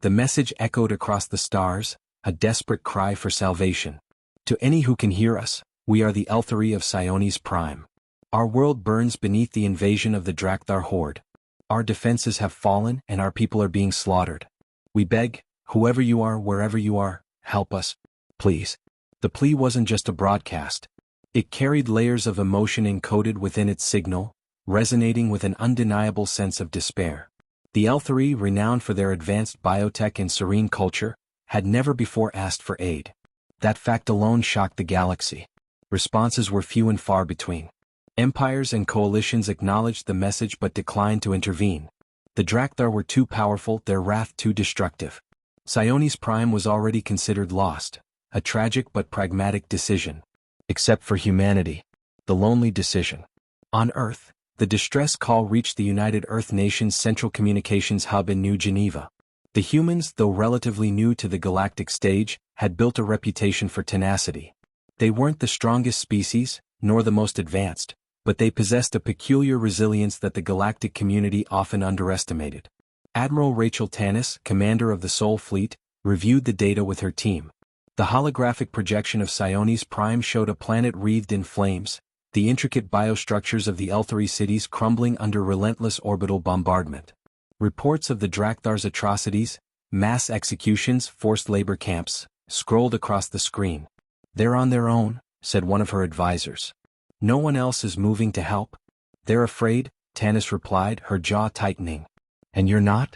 The message echoed across the stars, a desperate cry for salvation. To any who can hear us, we are the Elthari of Sionis Prime. Our world burns beneath the invasion of the Drakthar horde. Our defenses have fallen and our people are being slaughtered. We beg, whoever you are, wherever you are, help us, please. The plea wasn't just a broadcast. It carried layers of emotion encoded within its signal, resonating with an undeniable sense of despair. The Elthari, renowned for their advanced biotech and serene culture, had never before asked for aid. That fact alone shocked the galaxy. Responses were few and far between. Empires and coalitions acknowledged the message but declined to intervene. The Drakthar were too powerful, their wrath too destructive. Sionis Prime was already considered lost, a tragic but pragmatic decision. Except for humanity. The lonely decision. On Earth, the distress call reached the United Earth Nations Central Communications Hub in New Geneva. The humans, though relatively new to the galactic stage, had built a reputation for tenacity. They weren't the strongest species, nor the most advanced, but they possessed a peculiar resilience that the galactic community often underestimated. Admiral Rachel Tanis, commander of the Sol Fleet, reviewed the data with her team. The holographic projection of Sionis Prime showed a planet wreathed in flames, the intricate biostructures of the Elthari cities crumbling under relentless orbital bombardment. Reports of the Drakthar's atrocities, mass executions, forced labor camps, scrolled across the screen. "They're on their own," said one of her advisors. "No one else is moving to help." "They're afraid," Tanis replied, her jaw tightening. "And you're not?"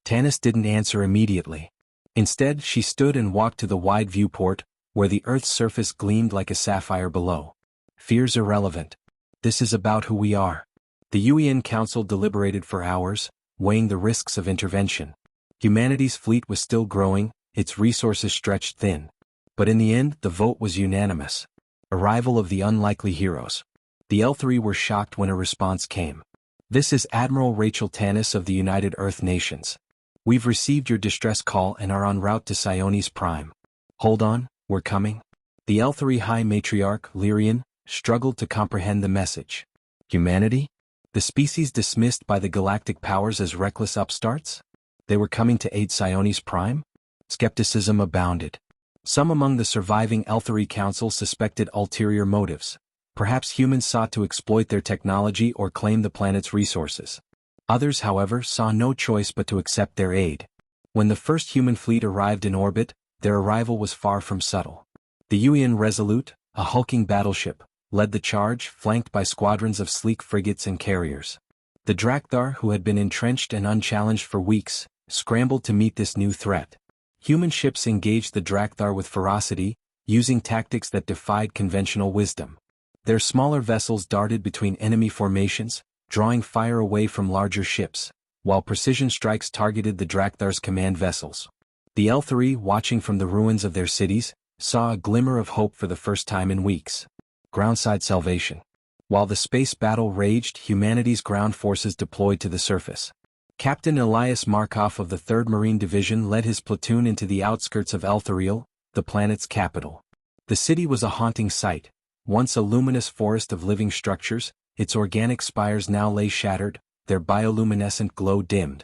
Tanis didn't answer immediately. Instead, she stood and walked to the wide viewport, where the Earth's surface gleamed like a sapphire below. "Fear's irrelevant. This is about who we are." The UN Council deliberated for hours, weighing the risks of intervention. Humanity's fleet was still growing, its resources stretched thin. But in the end, the vote was unanimous. Arrival of the unlikely heroes. The Elthari were shocked when a response came. "This is Admiral Rachel Tanis of the United Earth Nations. We've received your distress call and are en route to Sionis Prime." "Hold on, we're coming." The Elthari High Matriarch, Lyrian, struggled to comprehend the message. Humanity? The species dismissed by the galactic powers as reckless upstarts? They were coming to aid Sionis Prime? Skepticism abounded. Some among the surviving Elthari Council suspected ulterior motives. Perhaps humans sought to exploit their technology or claim the planet's resources. Others, however, saw no choice but to accept their aid. When the first human fleet arrived in orbit, their arrival was far from subtle. The UN Resolute, a hulking battleship, led the charge, flanked by squadrons of sleek frigates and carriers. The Drakthar, who had been entrenched and unchallenged for weeks, scrambled to meet this new threat. Human ships engaged the Drakthar with ferocity, using tactics that defied conventional wisdom. Their smaller vessels darted between enemy formations, drawing fire away from larger ships, while precision strikes targeted the Drakthar's command vessels. The Elthari, watching from the ruins of their cities, saw a glimmer of hope for the first time in weeks. Groundside salvation. While the space battle raged, humanity's ground forces deployed to the surface. Captain Elias Markov of the 3rd Marine Division led his platoon into the outskirts of Elthariel, the planet's capital. The city was a haunting sight. Once a luminous forest of living structures, its organic spires now lay shattered, their bioluminescent glow dimmed.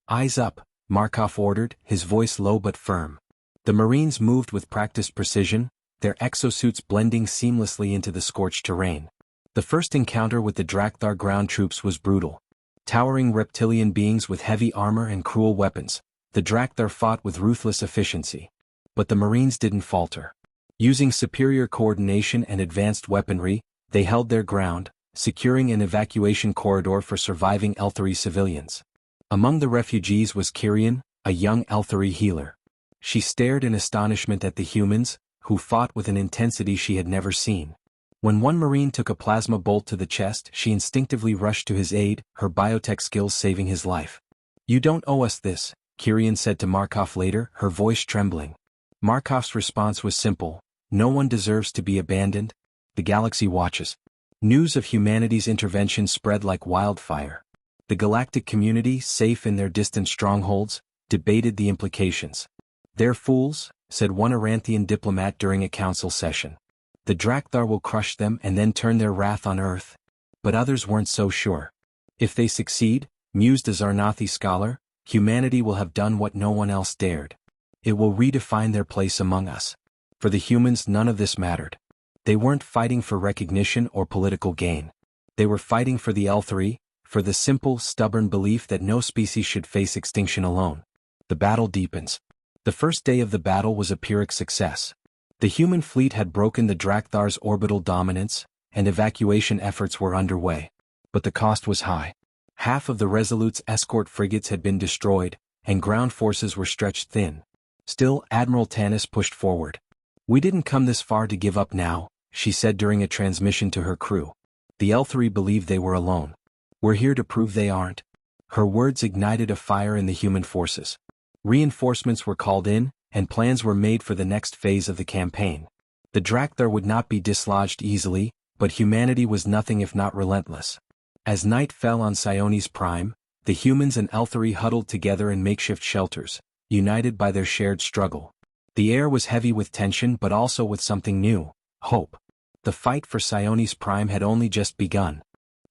"Eyes up," Markov ordered, his voice low but firm. The Marines moved with practiced precision, their exosuits blending seamlessly into the scorched terrain. The first encounter with the Drakthar ground troops was brutal. Towering reptilian beings with heavy armor and cruel weapons, the Drakthar fought with ruthless efficiency. But the Marines didn't falter. Using superior coordination and advanced weaponry, they held their ground, securing an evacuation corridor for surviving Elthari civilians. Among the refugees was Kyrian, a young Elthari healer. She stared in astonishment at the humans, who fought with an intensity she had never seen. When one Marine took a plasma bolt to the chest, she instinctively rushed to his aid, her biotech skills saving his life. "You don't owe us this," Kyrian said to Markov later, her voice trembling. Markov's response was simple: "No one deserves to be abandoned. The galaxy watches." News of humanity's intervention spread like wildfire. The galactic community, safe in their distant strongholds, debated the implications. "They're fools," said one Aranthian diplomat during a council session. "The Drakthar will crush them and then turn their wrath on Earth." But others weren't so sure. "If they succeed," mused a Zarnathi scholar, humanity will have done what no one else dared. It will redefine their place among us. For the humans, none of this mattered. They weren't fighting for recognition or political gain. They were fighting for the L3, for the simple, stubborn belief that no species should face extinction alone. The battle deepens. The first day of the battle was a Pyrrhic success. The human fleet had broken the Drakthar's orbital dominance, and evacuation efforts were underway. But the cost was high. Half of the Resolute's escort frigates had been destroyed, and ground forces were stretched thin. Still, Admiral Tanis pushed forward. "We didn't come this far to give up now," she said during a transmission to her crew. The L3 believed they were alone. "We're here to prove they aren't." Her words ignited a fire in the human forces. Reinforcements were called in, and plans were made for the next phase of the campaign. The Drakthar would not be dislodged easily, but humanity was nothing if not relentless. As night fell on Sionis Prime, the humans and L3 huddled together in makeshift shelters, united by their shared struggle. The air was heavy with tension but also with something new: hope. The fight for Sionis Prime had only just begun.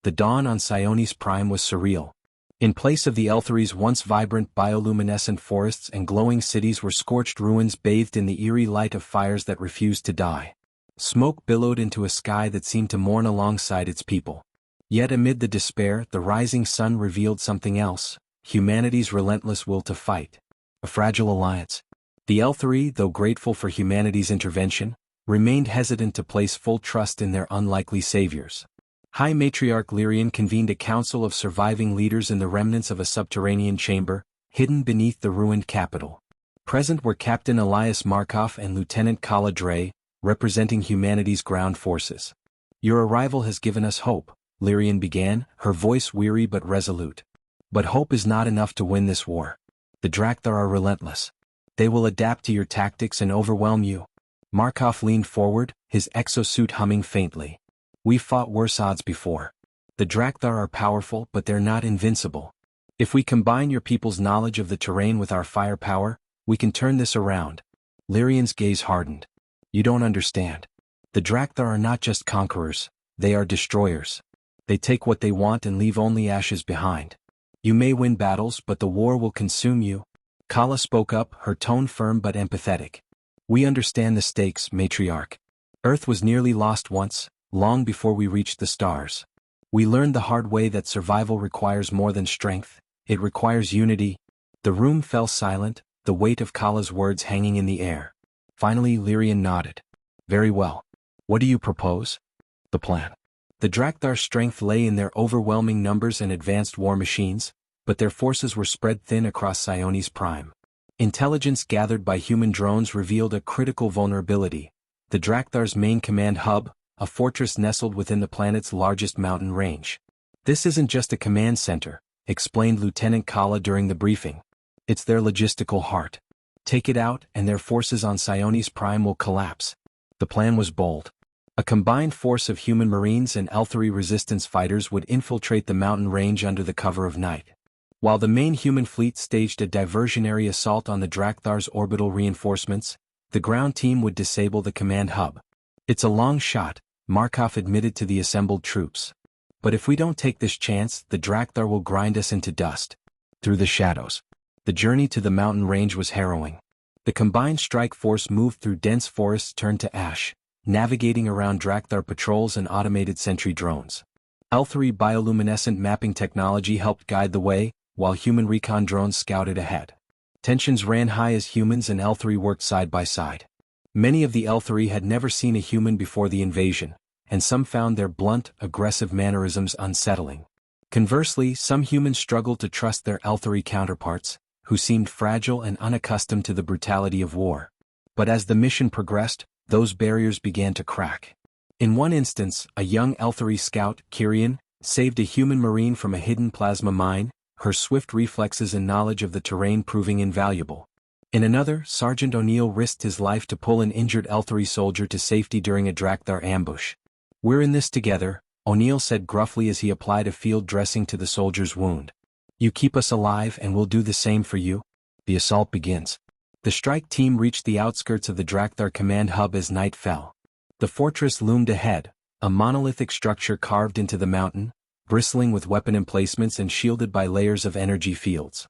The dawn on Sionis Prime was surreal. In place of the L3's once vibrant bioluminescent forests and glowing cities were scorched ruins bathed in the eerie light of fires that refused to die. Smoke billowed into a sky that seemed to mourn alongside its people. Yet amid the despair, the rising sun revealed something else: humanity's relentless will to fight. A fragile alliance. The L3, though grateful for humanity's intervention, remained hesitant to place full trust in their unlikely saviors. High Matriarch Lyrian convened a council of surviving leaders in the remnants of a subterranean chamber, hidden beneath the ruined capital. Present were Captain Elias Markov and Lieutenant Kala Dre, representing humanity's ground forces. "Your arrival has given us hope," Lyrian began, her voice weary but resolute. "But hope is not enough to win this war. The Drakthar are relentless. They will adapt to your tactics and overwhelm you." Markov leaned forward, his exosuit humming faintly. "We've fought worse odds before. The Drakthar are powerful, but they're not invincible. If we combine your people's knowledge of the terrain with our firepower, we can turn this around." Lyrian's gaze hardened. "You don't understand. The Drakthar are not just conquerors, they are destroyers. They take what they want and leave only ashes behind. You may win battles, but the war will consume you." Kala spoke up, her tone firm but empathetic. "We understand the stakes, Matriarch. Earth was nearly lost once, long before we reached the stars. We learned the hard way that survival requires more than strength, it requires unity." The room fell silent, the weight of Kala's words hanging in the air. Finally Lyrian nodded. "Very well. What do you propose?" "The plan. The Drakthar's strength lay in their overwhelming numbers and advanced war machines, but their forces were spread thin across Sionis Prime. Intelligence gathered by human drones revealed a critical vulnerability: the Drakthar's main command hub, a fortress nestled within the planet's largest mountain range. "This isn't just a command center," explained Lieutenant Kala during the briefing. "It's their logistical heart. Take it out and their forces on Sionis Prime will collapse." The plan was bold. A combined force of human marines and L3 resistance fighters would infiltrate the mountain range under the cover of night. While the main human fleet staged a diversionary assault on the Drakthar's orbital reinforcements, the ground team would disable the command hub. "It's a long shot," Markov admitted to the assembled troops. "But if we don't take this chance, the Drakthar will grind us into dust." Through the shadows. The journey to the mountain range was harrowing. The combined strike force moved through dense forests turned to ash, navigating around Drakthar patrols and automated sentry drones. L3 bioluminescent mapping technology helped guide the way, while human recon drones scouted ahead. Tensions ran high as humans and L3 worked side by side. Many of the L3 had never seen a human before the invasion, and some found their blunt, aggressive mannerisms unsettling. Conversely, some humans struggled to trust their L3 counterparts, who seemed fragile and unaccustomed to the brutality of war. But as the mission progressed, those barriers began to crack. In one instance, a young L3 scout, Kyrian, saved a human marine from a hidden plasma mine, her swift reflexes and knowledge of the terrain proving invaluable. In another, Sergeant O'Neill risked his life to pull an injured L3 soldier to safety during a Drakthar ambush. "We're in this together," O'Neill said gruffly as he applied a field dressing to the soldier's wound. "You keep us alive and we'll do the same for you." The assault begins. The strike team reached the outskirts of the Drakthar command hub as night fell. The fortress loomed ahead, a monolithic structure carved into the mountain, bristling with weapon emplacements and shielded by layers of energy fields.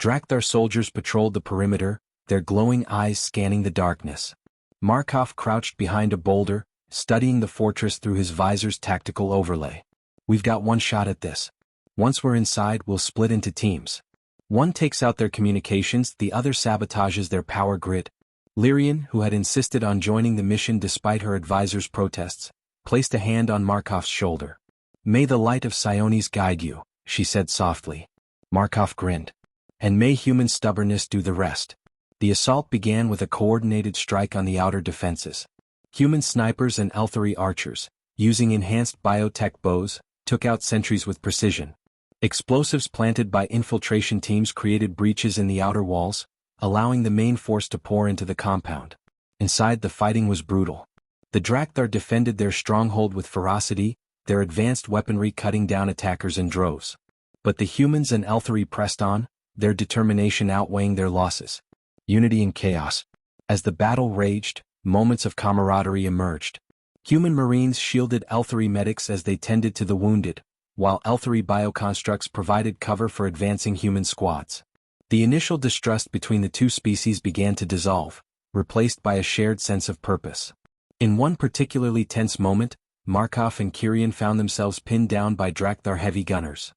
Drakthar soldiers patrolled the perimeter, their glowing eyes scanning the darkness. Markov crouched behind a boulder, studying the fortress through his visor's tactical overlay. We've got one shot at this. Once we're inside, we'll split into teams. One takes out their communications, the other sabotages their power grid. Lyrian, who had insisted on joining the mission despite her advisor's protests, placed a hand on Markov's shoulder. May the light of Sionis guide you, she said softly. Markov grinned. And may human stubbornness do the rest. The assault began with a coordinated strike on the outer defenses. Human snipers and Elthari archers, using enhanced biotech bows, took out sentries with precision. Explosives planted by infiltration teams created breaches in the outer walls, allowing the main force to pour into the compound. Inside, the fighting was brutal. The Drakthar defended their stronghold with ferocity, their advanced weaponry cutting down attackers in droves. But the humans and Elthari pressed on, their determination outweighing their losses. Unity in chaos. As the battle raged, moments of camaraderie emerged. Human marines shielded Elthari medics as they tended to the wounded, while Elthari bioconstructs provided cover for advancing human squads. The initial distrust between the two species began to dissolve, replaced by a shared sense of purpose. In one particularly tense moment, Markov and Kyrian found themselves pinned down by Drakthar heavy gunners.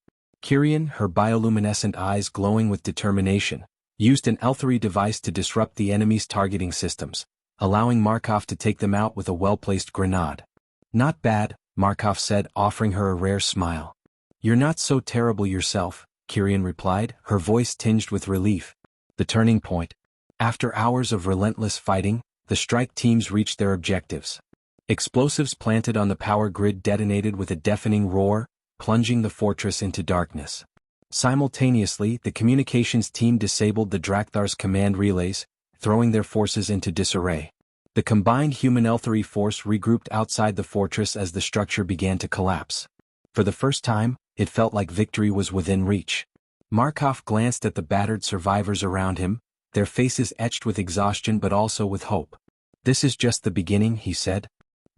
Kyrian, her bioluminescent eyes glowing with determination, used an Elthari device to disrupt the enemy's targeting systems, allowing Markov to take them out with a well-placed grenade. Not bad, Markov said, offering her a rare smile. You're not so terrible yourself, Kyrian replied, her voice tinged with relief. The turning point. After hours of relentless fighting, the strike teams reached their objectives. Explosives planted on the power grid detonated with a deafening roar, plunging the fortress into darkness. Simultaneously, the communications team disabled the Drakthar's command relays, throwing their forces into disarray. The combined human Elthari force regrouped outside the fortress as the structure began to collapse. For the first time, it felt like victory was within reach. Markov glanced at the battered survivors around him, their faces etched with exhaustion but also with hope. This is just the beginning, he said.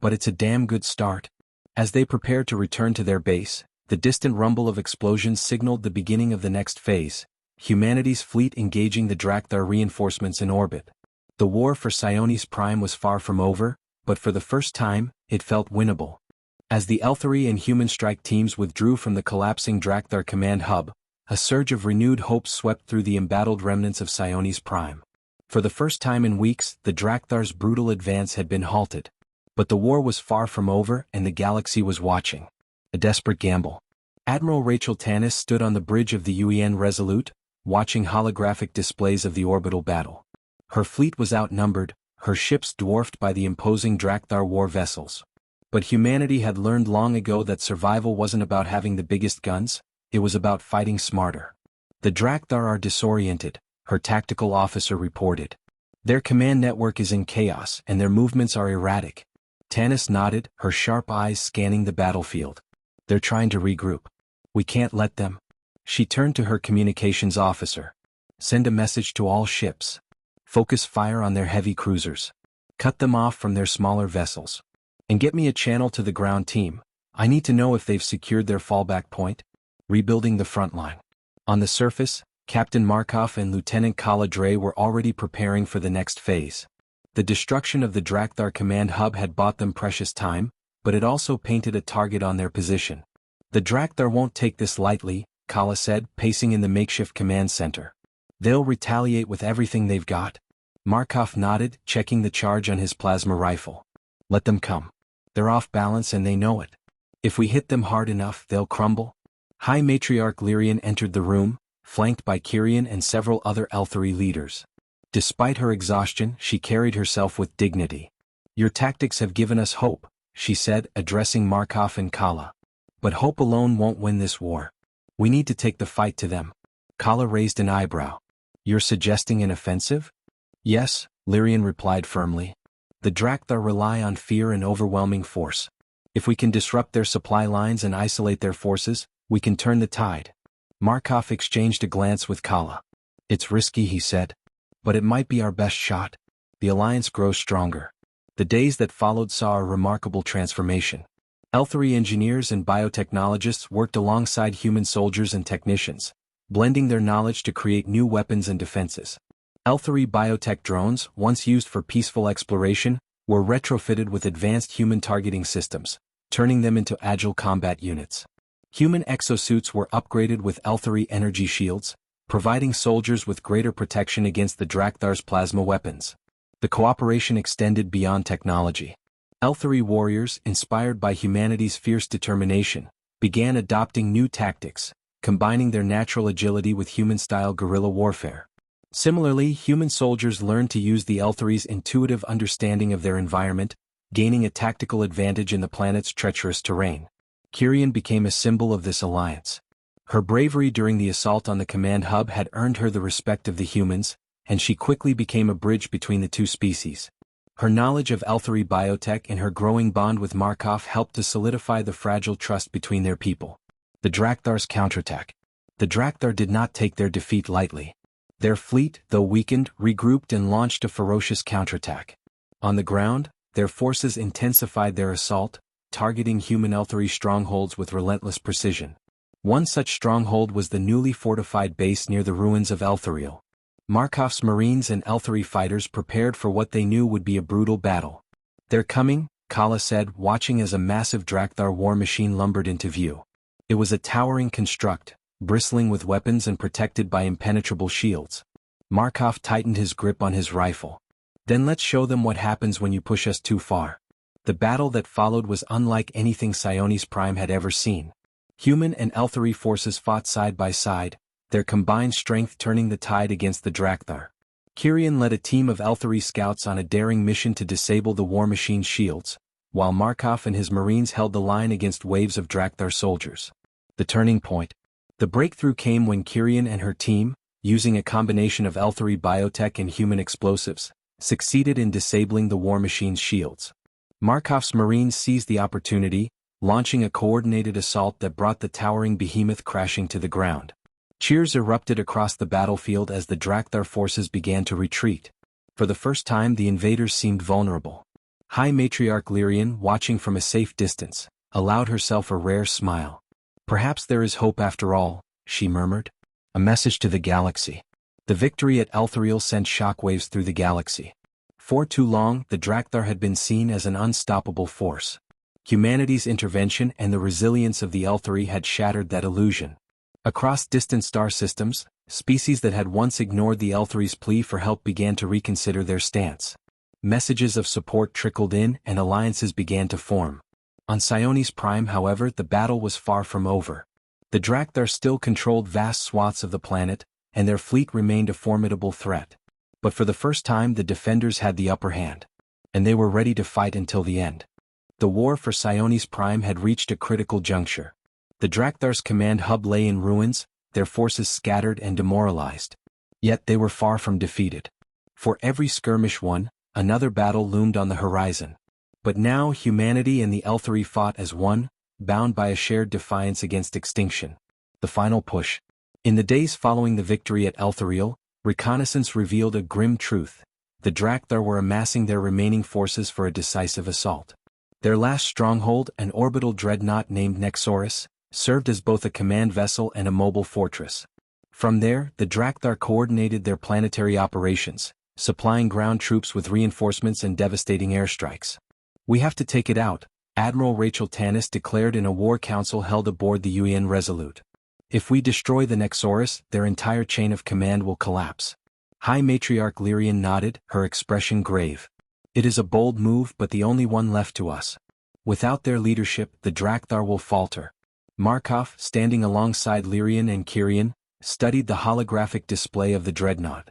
But it's a damn good start. As they prepared to return to their base, the distant rumble of explosions signaled the beginning of the next phase, humanity's fleet engaging the Drakthar reinforcements in orbit. The war for Sionis Prime was far from over, but for the first time, it felt winnable. As the Elthari and human strike teams withdrew from the collapsing Drakthar command hub, a surge of renewed hope swept through the embattled remnants of Sionis Prime. For the first time in weeks, the Drakthar's brutal advance had been halted. But the war was far from over and the galaxy was watching. A desperate gamble. Admiral Rachel Tanis stood on the bridge of the UEN Resolute, watching holographic displays of the orbital battle. Her fleet was outnumbered, her ships dwarfed by the imposing Drakthar war vessels. But humanity had learned long ago that survival wasn't about having the biggest guns, it was about fighting smarter. The Drakthar are disoriented, her tactical officer reported. Their command network is in chaos and their movements are erratic. Tanis nodded, her sharp eyes scanning the battlefield. They're trying to regroup. We can't let them. She turned to her communications officer. Send a message to all ships. Focus fire on their heavy cruisers. Cut them off from their smaller vessels. And get me a channel to the ground team. I need to know if they've secured their fallback point. Rebuilding the front line. On the surface, Captain Markov and Lieutenant Kala Dre were already preparing for the next phase. The destruction of the Drakthar command hub had bought them precious time, but it also painted a target on their position. The Drakthar won't take this lightly, Kala said, pacing in the makeshift command center. They'll retaliate with everything they've got. Markov nodded, checking the charge on his plasma rifle. Let them come. They're off balance and they know it. If we hit them hard enough, they'll crumble. High Matriarch Lyrian entered the room, flanked by Kyrian and several other Elthari leaders. Despite her exhaustion, she carried herself with dignity. Your tactics have given us hope, she said, addressing Markov and Kala. But hope alone won't win this war. We need to take the fight to them. Kala raised an eyebrow. You're suggesting an offensive? Yes, Lyrian replied firmly. The Drakthar rely on fear and overwhelming force. If we can disrupt their supply lines and isolate their forces, we can turn the tide. Markov exchanged a glance with Kala. It's risky, he said. But it might be our best shot. The alliance grows stronger. The days that followed saw a remarkable transformation. Elthari engineers and biotechnologists worked alongside human soldiers and technicians, blending their knowledge to create new weapons and defenses. L3 biotech drones, once used for peaceful exploration, were retrofitted with advanced human targeting systems, turning them into agile combat units. Human exosuits were upgraded with L3 energy shields, providing soldiers with greater protection against the Drakthar's plasma weapons. The cooperation extended beyond technology. L3 warriors, inspired by humanity's fierce determination, began adopting new tactics, combining their natural agility with human-style guerrilla warfare. Similarly, human soldiers learned to use the L3's intuitive understanding of their environment, gaining a tactical advantage in the planet's treacherous terrain. Kyrian became a symbol of this alliance. Her bravery during the assault on the command hub had earned her the respect of the humans, and she quickly became a bridge between the two species. Her knowledge of L3 biotech and her growing bond with Markov helped to solidify the fragile trust between their people. The Drakthar's counterattack. The Drakthar did not take their defeat lightly. Their fleet, though weakened, regrouped and launched a ferocious counterattack. On the ground, their forces intensified their assault, targeting human L3 strongholds with relentless precision. One such stronghold was the newly fortified base near the ruins of Elthariel. Markov's Marines and L3 fighters prepared for what they knew would be a brutal battle. "They're coming," Kala said, watching as a massive Drakthar war machine lumbered into view. It was a towering construct, bristling with weapons and protected by impenetrable shields. Markov tightened his grip on his rifle. "Then let's show them what happens when you push us too far." The battle that followed was unlike anything Sionis Prime had ever seen. Human and L3 forces fought side by side, their combined strength turning the tide against the Drakthar. Kyrian led a team of L3 scouts on a daring mission to disable the war machine's shields, while Markov and his Marines held the line against waves of Drakthar soldiers. The turning point. The breakthrough came when Kyrian and her team, using a combination of L3 biotech and human explosives, succeeded in disabling the war machine's shields. Markov's Marines seized the opportunity, launching a coordinated assault that brought the towering behemoth crashing to the ground. Cheers erupted across the battlefield as the Drakthar forces began to retreat. For the first time, the invaders seemed vulnerable. High Matriarch Lyrian, watching from a safe distance, allowed herself a rare smile. "Perhaps there is hope after all," she murmured. A message to the galaxy. The victory at Elthariel sent shockwaves through the galaxy. For too long, the Drakthar had been seen as an unstoppable force. Humanity's intervention and the resilience of the Elthari had shattered that illusion. Across distant star systems, species that had once ignored the Elthari's plea for help began to reconsider their stance. Messages of support trickled in and alliances began to form. On Sionis Prime, however, the battle was far from over. The Drakthar still controlled vast swaths of the planet, and their fleet remained a formidable threat. But for the first time, the defenders had the upper hand. And they were ready to fight until the end. The war for Sionis Prime had reached a critical juncture. The Drakthar's command hub lay in ruins, their forces scattered and demoralized. Yet they were far from defeated. For every skirmish won, another battle loomed on the horizon. But now humanity and the Elthari fought as one, bound by a shared defiance against extinction. The final push. In the days following the victory at Elthariel, reconnaissance revealed a grim truth. The Drakthar were amassing their remaining forces for a decisive assault. Their last stronghold, an orbital dreadnought named Nexorus, served as both a command vessel and a mobile fortress. From there, the Drakthar coordinated their planetary operations, supplying ground troops with reinforcements and devastating airstrikes. "We have to take it out," Admiral Rachel Tanis declared in a war council held aboard the UN Resolute. "If we destroy the Nexorus, their entire chain of command will collapse." High Matriarch Lyrian nodded, her expression grave. "It is a bold move, but the only one left to us. Without their leadership, the Drakthar will falter." Markov, standing alongside Lyrian and Kyrian, studied the holographic display of the dreadnought.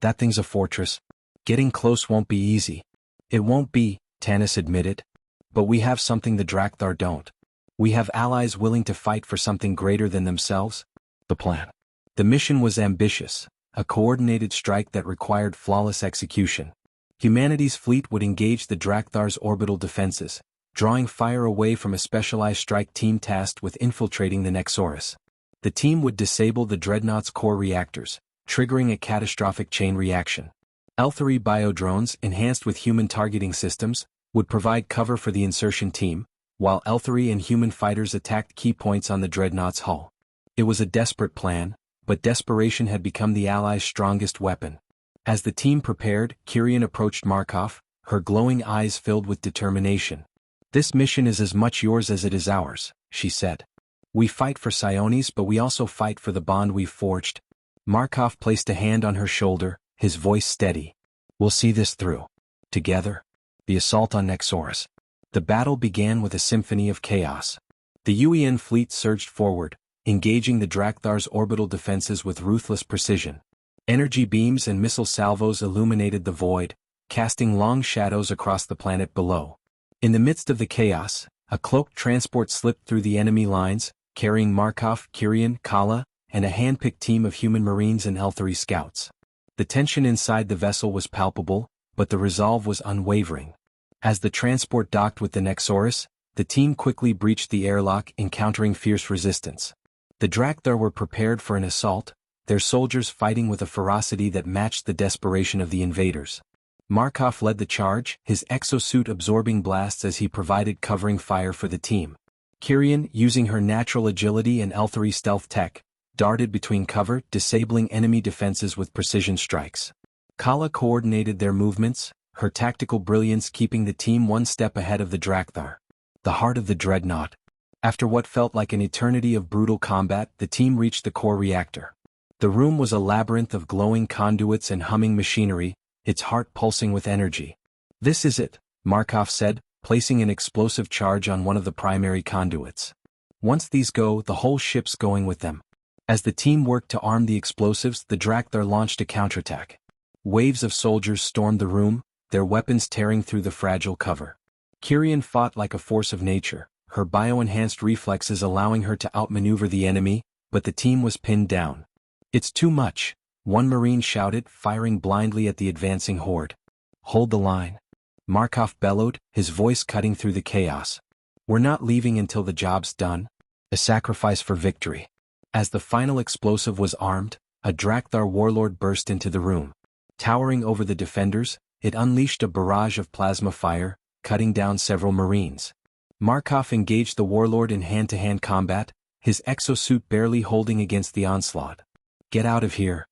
"That thing's a fortress. Getting close won't be easy." "It won't be," Tanis admitted. "But we have something the Drakthar don't. We have allies willing to fight for something greater than themselves." The plan. The mission was ambitious, a coordinated strike that required flawless execution. Humanity's fleet would engage the Drakthar's orbital defenses, drawing fire away from a specialized strike team tasked with infiltrating the Nexorus. The team would disable the dreadnought's core reactors, triggering a catastrophic chain reaction. L3 biodrones, enhanced with human targeting systems, would provide cover for the insertion team, while L3 and human fighters attacked key points on the dreadnought's hull. It was a desperate plan, but desperation had become the Allies' strongest weapon. As the team prepared, Kyrian approached Markov, her glowing eyes filled with determination. "This mission is as much yours as it is ours," she said. "We fight for Sionis, but we also fight for the bond we've forged." Markov placed a hand on her shoulder, his voice steady. "We'll see this through. Together." The assault on Nexoris. The battle began with a symphony of chaos. The UEN fleet surged forward, engaging the Drakthar's orbital defenses with ruthless precision. Energy beams and missile salvos illuminated the void, casting long shadows across the planet below. In the midst of the chaos, a cloaked transport slipped through the enemy lines, carrying Markov, Kyrian, Kala, and a hand-picked team of human marines and Elthari scouts. The tension inside the vessel was palpable, but the resolve was unwavering. As the transport docked with the Nexoris, the team quickly breached the airlock, encountering fierce resistance. The Drakthar were prepared for an assault, their soldiers fighting with a ferocity that matched the desperation of the invaders. Markov led the charge, his exosuit absorbing blasts as he provided covering fire for the team. Kyrian, using her natural agility and Elthari stealth tech, darted between cover, disabling enemy defenses with precision strikes. Kala coordinated their movements, her tactical brilliance keeping the team one step ahead of the Drakthar. The heart of the dreadnought. After what felt like an eternity of brutal combat, the team reached the core reactor. The room was a labyrinth of glowing conduits and humming machinery, its heart pulsing with energy. "This is it," Markov said, placing an explosive charge on one of the primary conduits. "Once these go, the whole ship's going with them." As the team worked to arm the explosives, the Drakthar launched a counterattack. Waves of soldiers stormed the room, their weapons tearing through the fragile cover. Kyrian fought like a force of nature, her bio-enhanced reflexes allowing her to outmaneuver the enemy, but the team was pinned down. "It's too much," one Marine shouted, firing blindly at the advancing horde. "Hold the line," Markov bellowed, his voice cutting through the chaos. "We're not leaving until the job's done." A sacrifice for victory. As the final explosive was armed, a Drakthar warlord burst into the room. Towering over the defenders, it unleashed a barrage of plasma fire, cutting down several Marines. Markov engaged the warlord in hand-to-hand combat, his exosuit barely holding against the onslaught. "Get out of here,"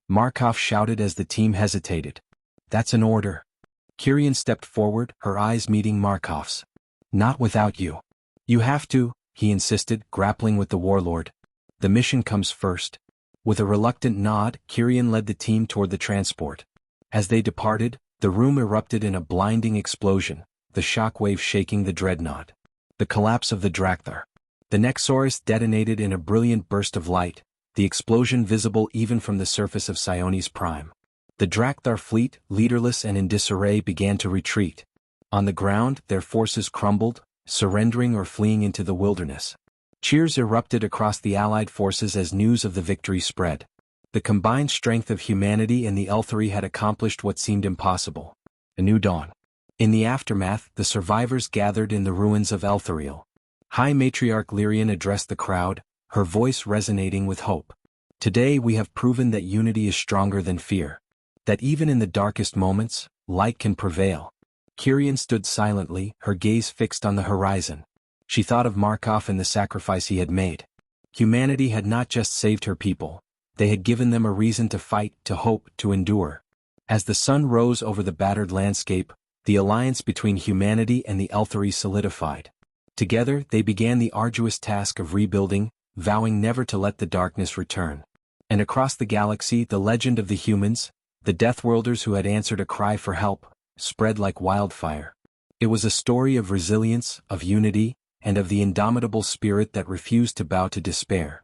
Markov shouted as the team hesitated. "That's an order." Kyrian stepped forward, her eyes meeting Markov's. "Not without you." "You have to," he insisted, grappling with the warlord. "The mission comes first." With a reluctant nod, Kyrian led the team toward the transport. As they departed, the room erupted in a blinding explosion, the shockwave shaking the dreadnought. The collapse of the Drakthar. The Nexoris detonated in a brilliant burst of light, the explosion visible even from the surface of Sionis Prime. The Drakthar fleet, leaderless and in disarray, began to retreat. On the ground, their forces crumbled, surrendering or fleeing into the wilderness. Cheers erupted across the Allied forces as news of the victory spread. The combined strength of humanity and the Elthari had accomplished what seemed impossible. A new dawn. In the aftermath, the survivors gathered in the ruins of Elthariel. High Matriarch Lyrian addressed the crowd, her voice resonating with hope. "Today we have proven that unity is stronger than fear. That even in the darkest moments, light can prevail." Kyrian stood silently, her gaze fixed on the horizon. She thought of Markov and the sacrifice he had made. Humanity had not just saved her people, they had given them a reason to fight, to hope, to endure. As the sun rose over the battered landscape, the alliance between humanity and the Elthari solidified. Together they began the arduous task of rebuilding, vowing never to let the darkness return. And across the galaxy, the legend of the humans, the Deathworlders who had answered a cry for help, spread like wildfire. It was a story of resilience, of unity, and of the indomitable spirit that refused to bow to despair.